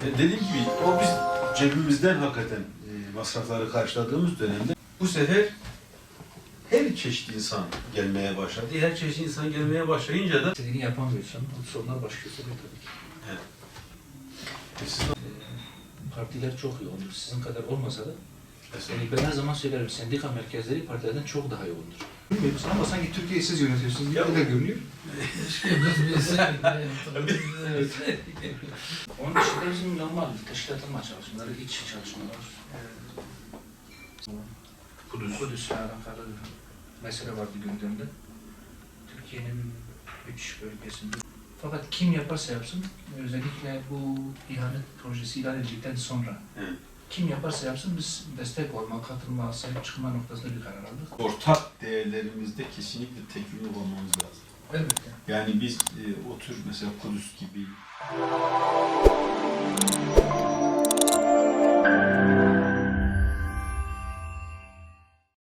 Dediğim gibi o biz cebimizden hakikaten masrafları karşıladığımız dönemde bu sefer her çeşit insan gelmeye başladı. Her çeşit insan gelmeye başlayınca da İstediğini yapamıyorsan sorunlar başlıyor tabii ki. Evet. Partiler çok yoğundur. Sizin kadar olmasa da ben her zaman söylerim, sendika merkezleri partilerden çok daha yoğundur. Bilmiyorum ama sanki Türkiye'yi siz yönetiyorsunuz gibi öyle görünüyor. Onun dışında bizim normal teşkilatlanma çalışmaları, iç çalışmalar, Kudüs'le alakalı mesele vardı gündemde. Türkiye'nin 3 bölgesinde. Fakat kim yaparsa yapsın, özellikle bu ihanet projesi ilan edildikten sonra kim yaparsa yapsın biz destek olma, katılma, sahip çıkma noktasında bir karar aldık. ortak değerlerimizde kesinlikle tekfir olmamız lazım. Elbette. Yani biz o tür mesela Kudüs gibi